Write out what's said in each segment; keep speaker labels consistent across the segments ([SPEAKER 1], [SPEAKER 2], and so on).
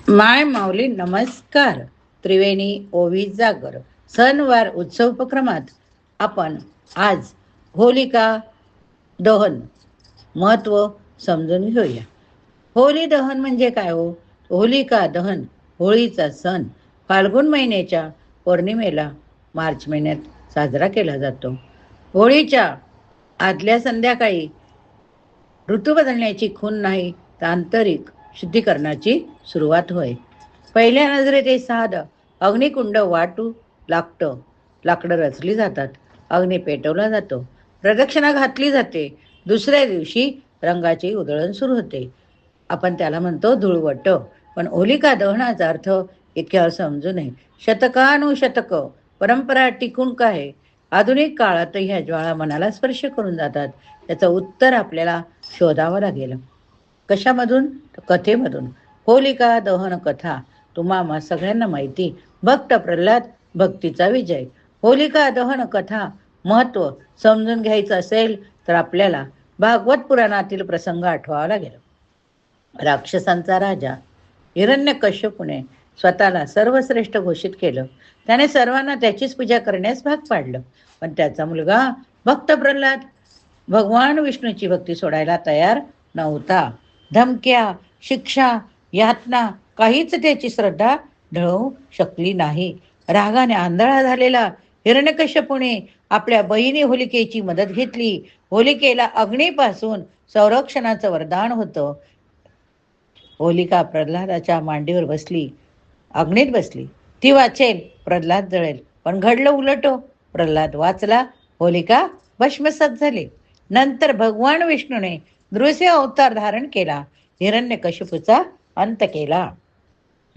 [SPEAKER 1] माय माऊली नमस्कार. त्रिवेणी ओवी जागर सणवार उत्सव उपक्रमात आपण आज होलिका दहन महत्व समजून घेऊया. होली दहन म्हणजे काय हो? होलिका दहन होळीचा सण फाल्गुन महिन्याच्या पौर्णिमेला मार्च महिन्यात साजरा केला जातो. होळीच्या आदल्या संध्याकाळी ऋतू बदलण्याची खून नाही तर आंतरिक शुद्धीकरणाची सुरुवात होय. पहिल्या नजरेत हे साधं अग्निकुंड वाटू लागतं. लाकडं रचली जातात, अग्नी पेटवला जातो, प्रदक्षिणा घातली जाते. दुसऱ्या दिवशी रंगाची उधळण सुरू होते. आपण त्याला म्हणतो धुळवट. पण होलिका दहनाचा अर्थ इतक्यावर समजू नये. शतकानुशतक परंपरा टिकून काय आधुनिक काळातही ह्या ज्वाळा मनाला स्पर्श करून जातात. त्याचं उत्तर आपल्याला शोधावं लागेल. कशामधून? तर कथेमधून. होलिका दहन कथा तुम्हा सगळ्यांना माहिती. भक्त प्रल्हाद भक्तीचा विजय. होलिका दहन कथा महत्व समजून घ्यायचं असेल तर आपल्याला भागवत पुराणातील प्रसंग आठवावा लागेल. राक्षसांचा राजा हिरण्यकश्यपूने स्वतःला सर्वश्रेष्ठ घोषित केलं. त्याने सर्वांना त्याचीच पूजा करण्यास भाग पाडलं. पण त्याचा मुलगा भक्त प्रल्हाद भगवान विष्णूची भक्ती सोडायला तयार नव्हता. धमक्या, शिक्षा, यातना काहीच त्याची श्रद्धा ढळवू शकली नाही. रागाने आंधळा झालेला हिरण्यकश्यपूने आपल्या बहिणी होलिकेची मदत घेतली. होलिकेला अग्नीपासून संरक्षणाचं वरदान होतं. होलिका प्रल्हादाच्या मांडीवर बसली, अग्नीत बसली. ती वाचेल, प्रल्हाद जळेल. पण घडलं उलट. प्रल्हाद वाचला, होलिका भस्मसात झाली. नंतर भगवान विष्णूने नृसिंह अवतार धारण केला, हिरण्यकशिपूचा अंत केला.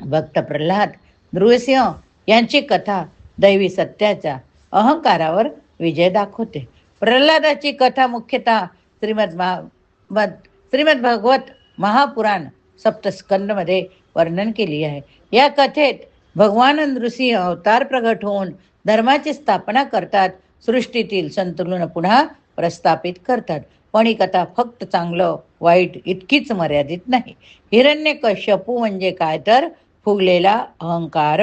[SPEAKER 1] भक्त प्रल्हाद नृसिंह यांची कथा दैवी सत्याच्या अहंकारावर विजय दाखवते. प्रल्हादाची कथा मुख्यतः श्रीमद भागवत महापुराण सप्तस्कंदमध्ये वर्णन केली आहे. या कथेत भगवान नृसिंह अवतार प्रगट होऊन धर्माची स्थापना करतात, सृष्टीतील संतुलन पुन्हा प्रस्थापित करतात. पण ही कथा फक्त चांगलं वाईट इतकीच मर्यादित नाही. हिरण्यकश्यपू म्हणजे काय तर फुगलेला अहंकार.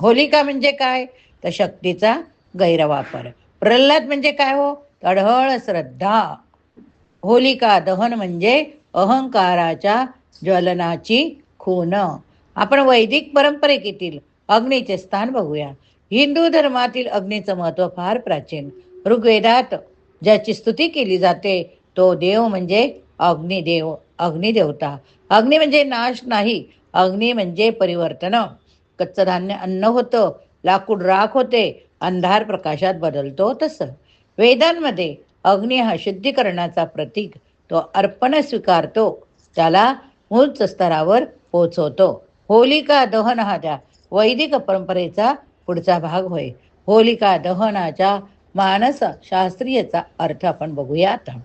[SPEAKER 1] होलिका म्हणजे काय तर शक्तीचा गैरवापर. प्रल्हाद म्हणजे काय हो? तढळ श्रद्धा. होलिका दहन म्हणजे अहंकाराच्या ज्वलनाची खून. आपण वैदिक परंपरेतील अग्नीचे स्थान बघूया. हिंदू धर्मातील अग्नीचं महत्व फार प्राचीन. ऋग्वेदात ज्याची स्तुती केली जाते तो देव म्हणजे अग्निदेव, अग्निदेवता. अग्नी म्हणजे नाश नाही, अग्नी म्हणजे परिवर्तन. कच्चं धान्य अन्न होतं, लाकूड राख होते, अंधार प्रकाशात बदलतो तसं. वेदांमध्ये अग्नी हा शुद्धीकरणाचा प्रतीक. तो अर्पण स्वीकारतो, त्याला उच्च स्तरावर पोचवतो. होलिका दहन हा त्या वैदिक परंपरेचा पुढचा भाग होय. होलिका दहनाच्या मानस शास्त्रीयचा अर्थ आपण बघूया आता.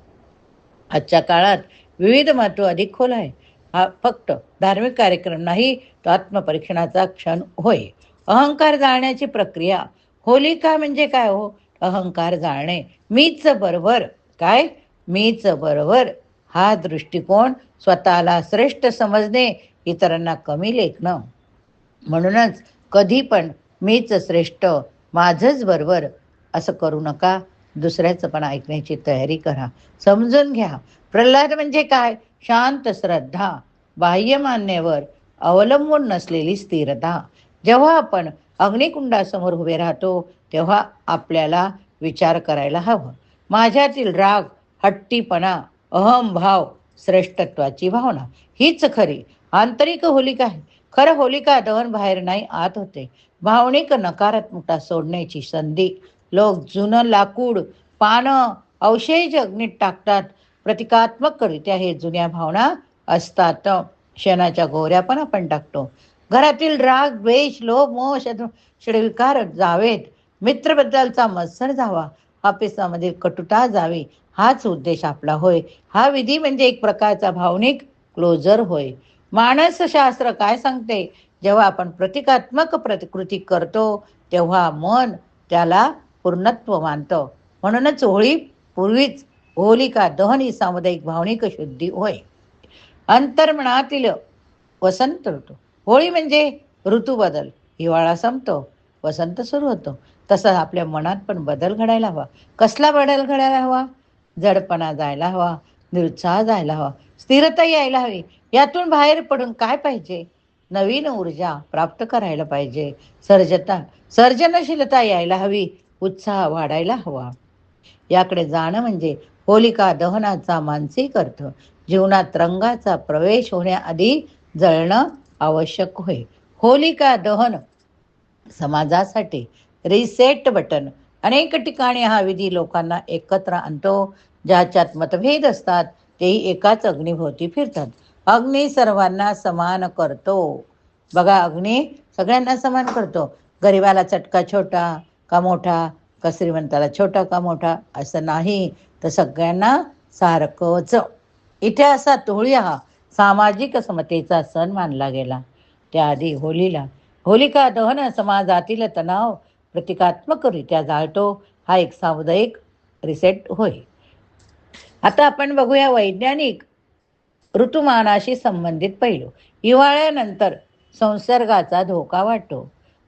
[SPEAKER 1] आजच्या काळात विविध महत्व अधिक खोल आहे. हा फक्त धार्मिक कार्यक्रम नाही, तो आत्मपरीक्षणाचा क्षण होय. अहंकार जाळण्याची प्रक्रिया. होलिका म्हणजे काय हो? अहंकार जाळणे. मीच बरोबर. काय? मीच बरोबर हा दृष्टिकोन, स्वतःला श्रेष्ठ समजणे, इतरांना कमी लेखणं. म्हणूनच कधी पण मीच श्रेष्ठ, माझंच बरोबर असं करू नका. दुसऱ्याचं पण ऐकण्याची तयारी करा. समजून घ्या. प्रल्हाद म्हणजे काय? शांत श्रद्धा, बाह्य मान्यवर अवलंबून नसलेली स्थिरता. जेव्हा आपण अग्निकुंडासमोर उभे राहतो तेव्हा आपल्याला विचार करायला हवं. माझ्यातील राग, हट्टीपणा, अहमभाव, श्रेष्ठत्वाची भावना हीच खरी आंतरिक होलिका आहे. खरं होलिका दहन बाहेर नाही, आत होते. भावनिक नकारात्मकता सोडण्याची संधी. लोक जुनं लाकूड, पानं, अवशेष अग्नीत टाकतात. प्रतिकात्मकरित्या हे जुन्या भावना असतात. क्षणाच्या गोऱ्या पण आपण टाकतो. घरातील राग, द्वेष, लोभ, मोह, षडविकार जावेत. मित्रबद्दलचा मत्सर जावा. ऑफिसामधील कटुता जावी. हाच उद्देश आपला होय. हा विधी म्हणजे एक प्रकारचा भावनिक क्लोजर होय. मानसशास्त्र काय सांगते? जेव्हा आपण प्रतिकात्मक प्रतिकृती करतो तेव्हा मन त्याला पूर्णत्व मानतं. म्हणूनच होळी पूर्वीच होलिका दहन ही सामुदायिक भावनिक शुद्धी होय. अंतर्मनातील वसंत ऋतू. होळी म्हणजे ऋतू बदल. हिवाळा संपतो, वसंत सुरू होतो. तसं आपल्या मनात पण बदल घडायला हवा. कसला बदल घडायला हवा? जडपणा जायला हवा, निरुत्साह जायला हवा, स्थिरता यायला हवी. यातून बाहेर पडून काय पाहिजे? नवीन ऊर्जा प्राप्त करायला पाहिजे. सर्जनशीलता यायला हवी, उत्साह वाढायला हवा. याकडे जाणं म्हणजे होलिका दहनाचा मानसिक अर्थ. जीवनात रंगाचा प्रवेश होण्याआधी जळणं आवश्यक होय. होलिका दहन समाजासाठी रिसेट बटन. अनेक ठिकाणी हा विधी लोकांना एकत्र आणतो. ज्याच्यात मतभेद असतात तेही एकाच अग्निभोवती फिरतात. अग्नी सर्वांना समान करतो. बघा, अग्नी सगळ्यांना समान करतो. गरिबाला चटका छोटा का मोठा, का श्रीमंताला छोटा का मोठा असं नाही, तर सगळ्यांना सारखंच. इतिहासात होळी हा सामाजिक समतेचा सण मानला गेला. त्याआधी होलिका दहन समाजातील तणाव प्रतिकात्मकरित्या जाळतो. हा एक सामुदायिक रिसेट होय. आता आपण बघूया वैज्ञानिक ऋतुमानाशी संबंधित पैलू. हिवाळ्यानंतर संसर्गाचा धोका वाटतो.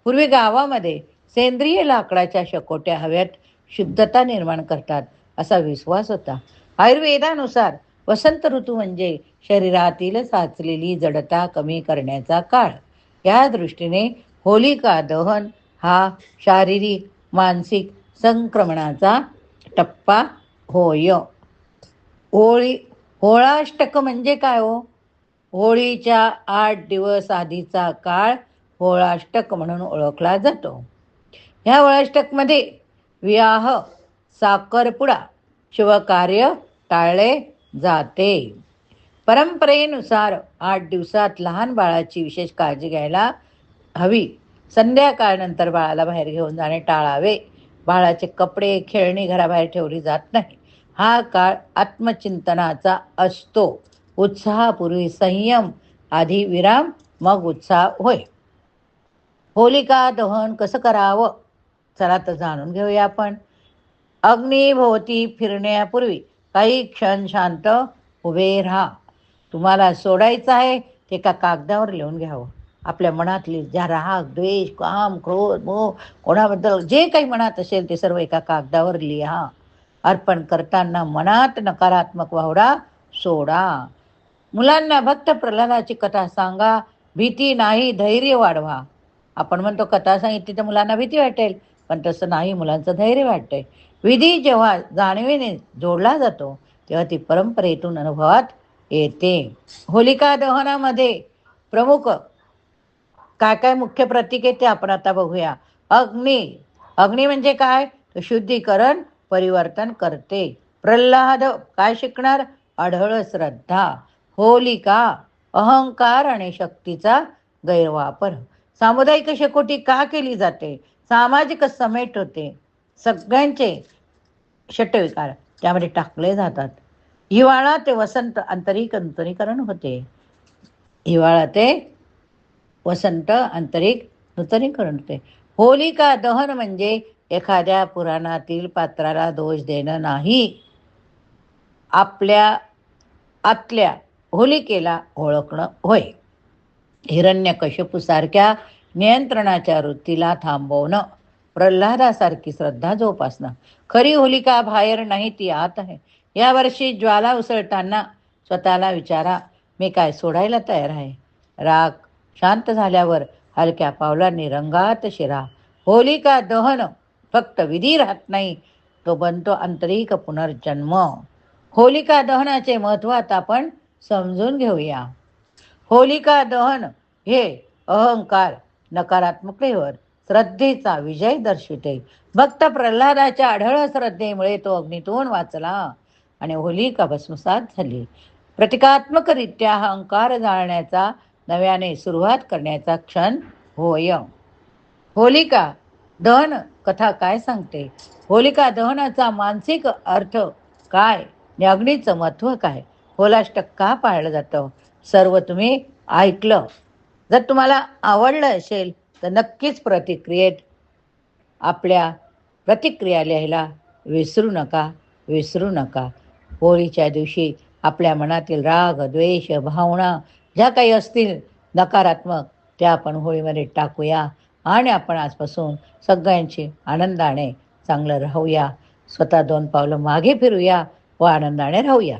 [SPEAKER 1] पूर्वी गावामध्ये सेंद्रिय लाकडाच्या शेकोट्या हव्यात शुद्धता निर्माण करतात असा विश्वास होता. आयुर्वेदानुसार वसंत ऋतू म्हणजे शरीरातील साचलेली जडता कमी करण्याचा काळ. या दृष्टीने होलिका दहन हा शारीरिक मानसिक संक्रमणाचा टप्पा होय. होळी होळाष्टक म्हणजे काय हो? होळीच्या 8 दिवस आधीचा काळ होळाष्टक म्हणून ओळखला जातो. ह्या होळाष्टकमध्ये विवाह, साखरपुडा, शुभकार्य टाळले जाते. परंपरेनुसार 8 दिवसात लहान बाळाची विशेष काळजी घ्यायला हवी. संध्याकाळनंतर बाळाला बाहेर घेऊन जाणे टाळावे. बाळाचे कपडे, खेळणी घराबाहेर ठेवली जात नाही. हा काळ आत्मचिंतनाचा असतो. उत्साहापूर्वी संयम, आधी विराम, मग उत्साह होय. होलिका दहन कसं करावं? चला तर जाणून घेऊया आपण. अग्निभोवती फिरण्यापूर्वी काही क्षण शांत उभे राहा. तुम्हाला सोडायचं आहे ते एका कागदावर लिहून घ्यावं. आपल्या मनातली ज्या राग, द्वेष, काम, क्रोध, मोह, कोणाबद्दल जे काही मनात असेल ते सर्व एका कागदावर लिहा. अर्पण करताना मनात नकारात्मक वावडा सोडा. मुलांना भक्त प्रल्हादाची कथा सांगा. भीती नाही, धैर्य वाढवा. आपण म्हणतो कथा सांगितली तर मुलांना भीती वाटेल, पण तसं नाही, मुलांचं धैर्य वाटतंय. विधी जेव्हा जाणीवेने जोडला जातो तेव्हा ती परंपरेतून अनुभवात येते. होलिका दहनामध्ये प्रमुख काय काय मुख्य प्रतीक आहे ते आपण आता बघूया. अग्नी. अग्नी म्हणजे काय? तर शुद्धीकरण, परिवर्तन करते. प्रल्हाद काय शिकणार? आढळ श्रद्धा. होलिका अहंकार आणि शक्तीचा गैरवापर. सामुदायिक शेकोटी का केली जाते? सामाजिक समेट होते. सगळ्यांचे षटविकार त्यामध्ये टाकले जातात. हिवाळा ते वसंत आंतरिक नूतनीकरण होते. हिवाळा ते वसंत आंतरिक नूतनीकरण होते. होलिका दहन म्हणजे एखाद्या पुराणातील पात्राला दोष देणं नाही. आपल्या आतल्या होलिकेला ओळखणं होय. हिरण्यकश्यपूसारख्या नियंत्रणाच्या वृत्तीला थांबवणं. प्रल्हादासारखी श्रद्धा जोपासणं. खरी होलिका बाहेर नाही, ती आत आहे. यावर्षी ज्वाला उसळताना स्वतःला विचारा, मी काय सोडायला तयार आहे? राग शांत झाल्यावर हलक्या पावलांनी रंगात शिरा. होलिका दहन फक्त विधी राहत नाही, तो बनतो आंतरिक पुनर्जन्म. होलिका दहनाचे महत्त्व आता आपण समजून घेऊया. होलिका दहन हे अहंकार, नकारात्मकतेवर श्रद्धेचा विजय दर्शविते. भक्त प्रल्हादाच्या आढळ श्रद्धेमुळे तो अग्नीतून वाचला आणि होलिका भस्मसात झाली. प्रतिकात्मकरित्या हा अहंकार जाळण्याचा, नव्याने सुरुवात करण्याचा क्षण होय. होलिका दहन कथा काय सांगते? होलिका दहनाचा मानसिक अर्थ काय? आणि अग्नीचं महत्त्व काय? होलाष्टक का पाळलं जातं? सर्व तुम्ही ऐकलं. जर तुम्हाला आवडलं असेल तर नक्कीच आपल्या प्रतिक्रिया लिहायला विसरू नका. होळीच्या दिवशी आपल्या मनातील राग, द्वेष, भावना ज्या काही असतील नकारात्मक, त्या आपण होळीमध्ये टाकूया आणि आपण आजपासून सगळ्यांची आनंदाने चांगलं राहूया. स्वतः 2 पावलं मागे फिरूया व आनंदाने राहूया.